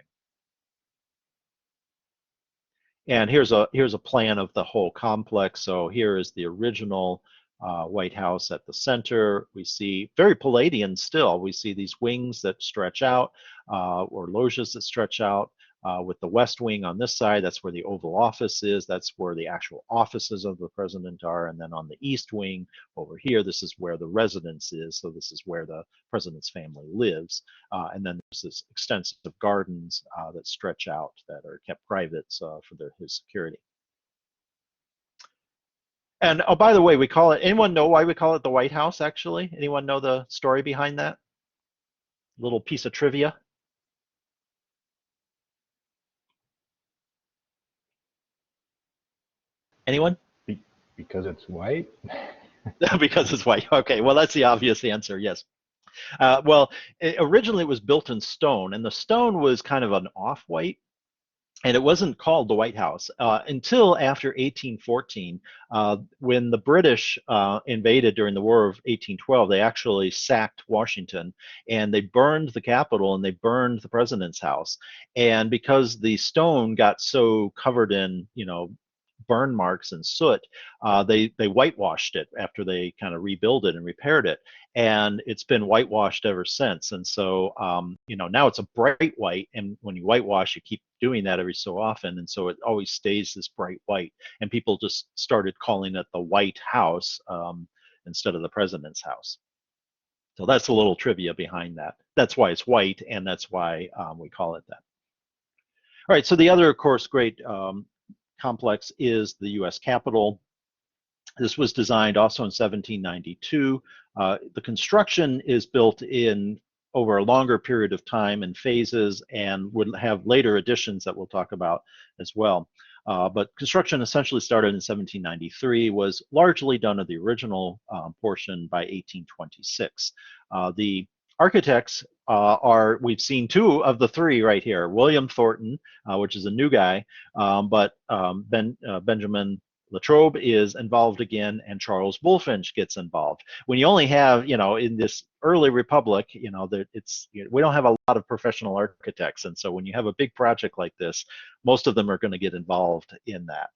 And here's a plan of the whole complex. So here is the original White House at the center. We see very Palladian still. We see these wings that stretch out, or loggias that stretch out. With the West Wing on this side, that's where the Oval Office is. That's where the actual offices of the president are. And then on the East Wing over here, this is where the residence is. So this is where the president's family lives. And then there's this extensive gardens that stretch out that are kept private for his security. And oh, by the way, we call it, anyone know why we call it the White House, actually? Anyone know the story behind that? Little piece of trivia. Anyone? Because it's white? Because it's white. Okay, well, that's the obvious answer, yes. Well, originally it was built in stone, and the stone was kind of an off-white, and it wasn't called the White House until after 1814, when the British invaded during the War of 1812. They actually sacked Washington, and they burned the Capitol, and they burned the president's house. And because the stone got so covered in, burn marks and soot, they whitewashed it after they kind of rebuilt it and repaired it, and it's been whitewashed ever since. And so now it's a bright white, and when you whitewash, you keep doing that every so often, and so it always stays this bright white. And people just started calling it the White House instead of the president's house. So that's a little trivia behind that. That's why it's white, and that's why we call it that. All right, so the other, of course, great complex is the U.S. Capitol. This was designed also in 1792. The construction is built in over a longer period of time in phases, and would have later additions that we'll talk about as well. But construction essentially started in 1793, was largely done at the original portion by 1826. The architects we've seen two of the three right here. William Thornton, which is a new guy, but Benjamin Latrobe is involved again, and Charles Bulfinch gets involved. When you only have, in this early republic, we don't have a lot of professional architects, and so when you have a big project like this, most of them are going to get involved in that.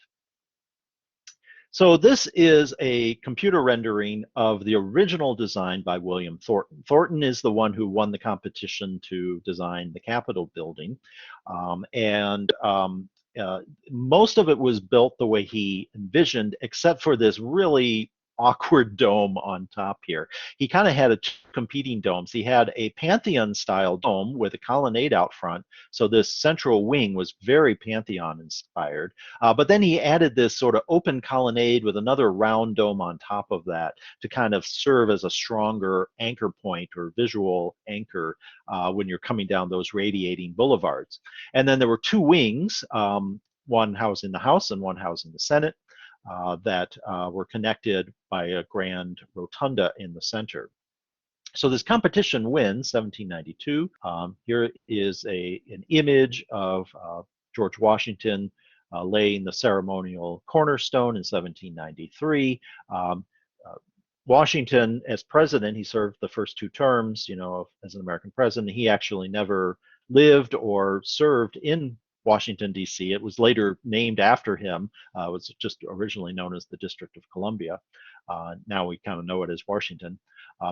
So this is a computer rendering of the original design by William Thornton. Thornton is the one who won the competition to design the Capitol building. Most of it was built the way he envisioned, except for this really awkward dome on top here. He kind of had competing domes. He had a Pantheon-style dome with a colonnade out front, so this central wing was very Pantheon-inspired. But then he added this sort of open colonnade with another round dome on top of that to kind of serve as a stronger anchor point or visual anchor when you're coming down those radiating boulevards. And then there were two wings, one housing the House and one housing the Senate, that were connected by a grand rotunda in the center. So this competition wins 1792. Here is an image of George Washington laying the ceremonial cornerstone in 1793. Washington, as president, he served the first two terms, as an American president. He actually never lived or served in Washington, D.C. It was later named after him. It was just originally known as the District of Columbia. Now we kind of know it as Washington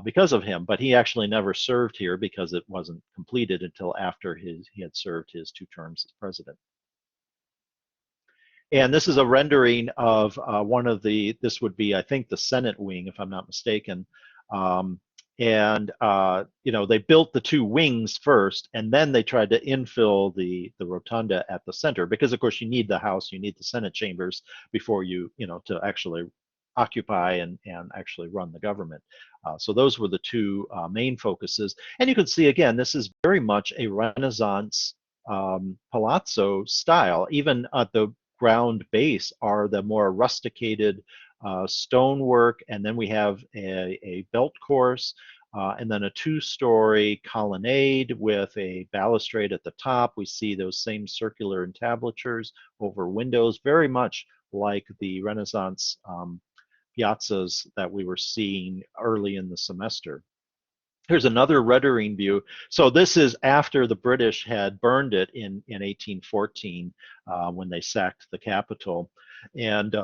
because of him, but he actually never served here because it wasn't completed until after he had served his two terms as president. And this is a rendering of this would be, I think, the Senate wing, if I'm not mistaken. They built the two wings first, and then they tried to infill the rotunda at the center, because of course you need the House, you need the Senate chambers before to actually occupy and actually run the government. So those were the two main focuses. And you can see, again, this is very much a Renaissance palazzo style. Even at the ground base are the more rusticated stonework, and then we have a belt course. and then a two-story colonnade with a balustrade at the top. We see those same circular entablatures over windows, very much like the Renaissance piazzas that we were seeing early in the semester. Here's another rendering view. So this is after the British had burned it in 1814 when they sacked the capital. And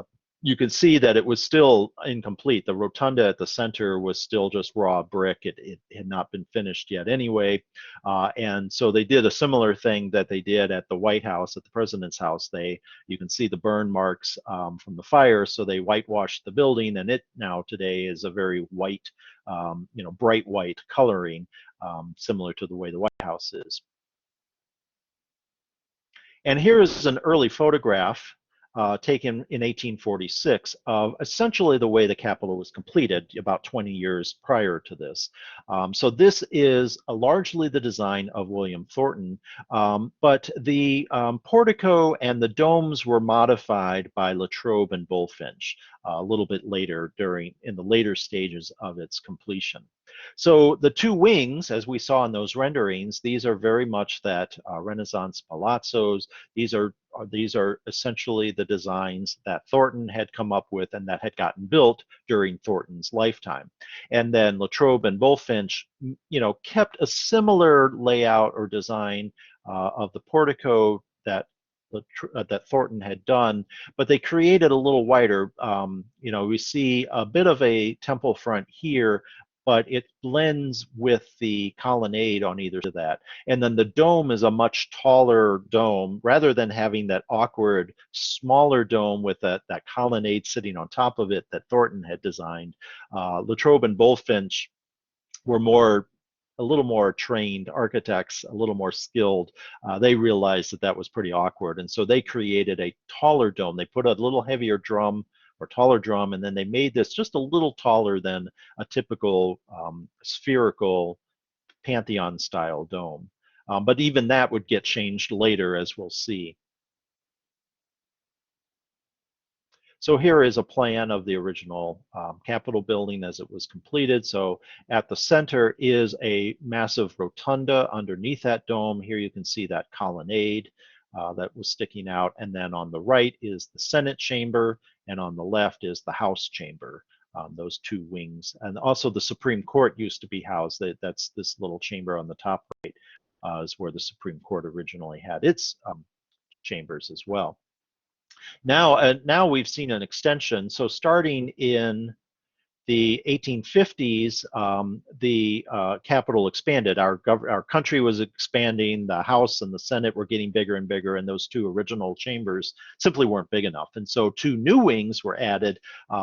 you can see that it was still incomplete. The rotunda at the center was still just raw brick. It had not been finished yet anyway. And so they did a similar thing that they did at the White House, at the president's house. You can see the burn marks from the fire. So they whitewashed the building, and it now today is a very white, bright white coloring, similar to the way the White House is. And here is an early photograph taken in 1846 of essentially the way the Capitol was completed about 20 years prior to this. So this is largely the design of William Thornton, but the portico and the domes were modified by Latrobe and Bulfinch a little bit later in the later stages of its completion. So the two wings, as we saw in those renderings, these are very much that Renaissance palazzos. These are essentially the designs that Thornton had come up with and that had gotten built during Thornton's lifetime. And then Latrobe and Bulfinch, kept a similar layout or design of the portico that Thornton had done, but they created a little wider. We see a bit of a temple front here, but it blends with the colonnade on either side of that. And then the dome is a much taller dome, rather than having that awkward, smaller dome with that colonnade sitting on top of it that Thornton had designed. Latrobe and Bulfinch were a little more trained architects, a little more skilled. They realized that was pretty awkward, and so they created a taller dome. They put a little heavier drum or taller drum, and then they made this just a little taller than a typical spherical Pantheon-style dome. But even that would get changed later, as we'll see. So here is a plan of the original Capitol building as it was completed. So at the center is a massive rotunda underneath that dome. Here you can see that colonnade that was sticking out. And then on the right is the Senate chamber, and on the left is the House chamber, those two wings. And also the Supreme Court used to be housed. That's this little chamber on the top right is where the Supreme Court originally had its chambers as well. Now we've seen an extension. So starting in the 1850s, the Capitol expanded. Our country was expanding. The House and the Senate were getting bigger and bigger, and those two original chambers simply weren't big enough. And so two new wings were added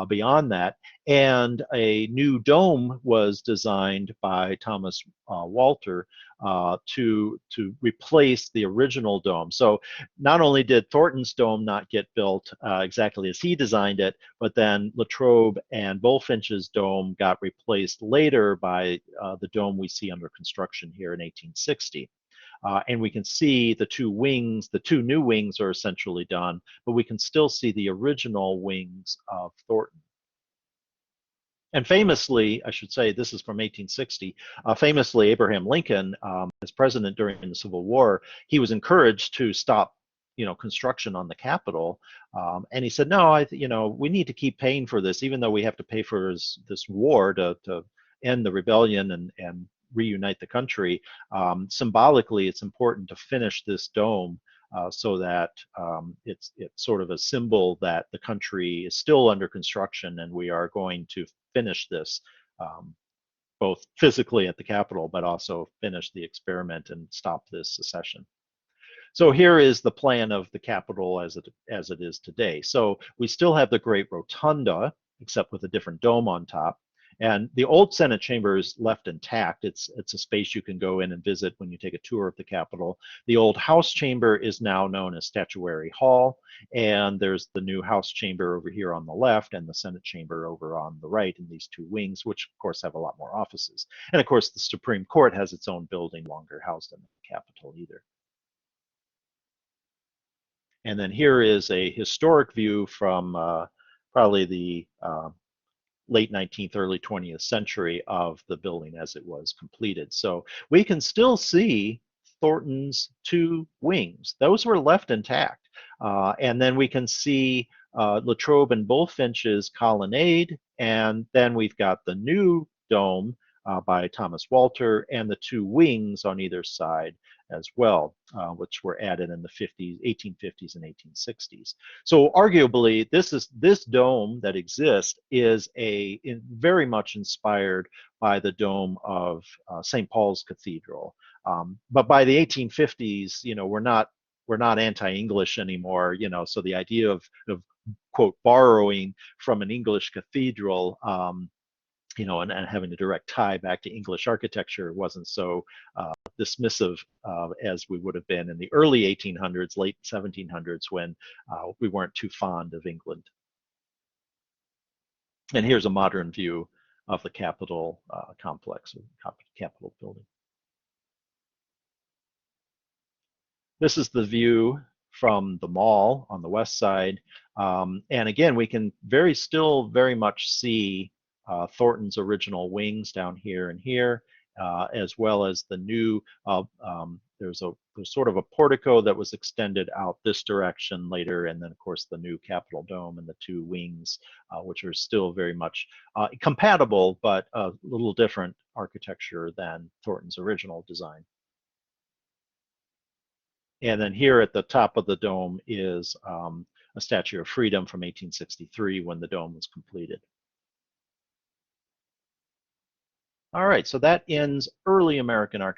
beyond that, and a new dome was designed by Thomas Walter to replace the original dome. So not only did Thornton's dome not get built exactly as he designed it, but then Latrobe and Bulfinch's dome got replaced later by the dome we see under construction here in 1860. And we can see the two new wings are essentially done, but we can still see the original wings of Thornton. And famously, I should say, this is from 1860, famously, Abraham Lincoln, as president during the Civil War, he was encouraged to stop construction on the Capitol. And he said, no, we need to keep paying for this, even though we have to pay for this war to end the rebellion and reunite the country. Symbolically, it's important to finish this dome so that it's sort of a symbol that the country is still under construction and we are going to finish this, both physically at the Capitol, but also finish the experiment and stop this secession. So here is the plan of the Capitol as it is today. So we still have the Great Rotunda, except with a different dome on top. And the old Senate chamber is left intact. It's a space you can go in and visit when you take a tour of the Capitol. The old House chamber is now known as Statuary Hall, and there's the new House chamber over here on the left and the Senate chamber over on the right in these two wings, which of course have a lot more offices. And of course the Supreme Court has its own building, longer housed in the Capitol either. And then here is a historic view from probably the late 19th, early 20th century of the building as it was completed. So we can still see Thornton's two wings. Those were left intact. And then we can see Latrobe and Bulfinch's colonnade, and then we've got the new dome by Thomas Walter and the two wings on either side as well, which were added in the 1850s and 1860s. So arguably, this dome that exists is very much inspired by the dome of St. Paul's Cathedral. But by the 1850s, we're not anti-English anymore, so the idea of quote borrowing from an English cathedral, and having a direct tie back to English architecture wasn't so dismissive as we would have been in the early 1800s, late 1700s, when we weren't too fond of England. And here's a modern view of the Capitol complex, Capitol building. This is the view from the mall on the west side. And again, we can still very much see Thornton's original wings down here and here, as well as the new, there's sort of a portico that was extended out this direction later, and then of course the new Capitol dome and the two wings, which are still very much compatible, but a little different architecture than Thornton's original design. And then here at the top of the dome is a Statue of Freedom from 1863 when the dome was completed. All right, so that ends early American architecture.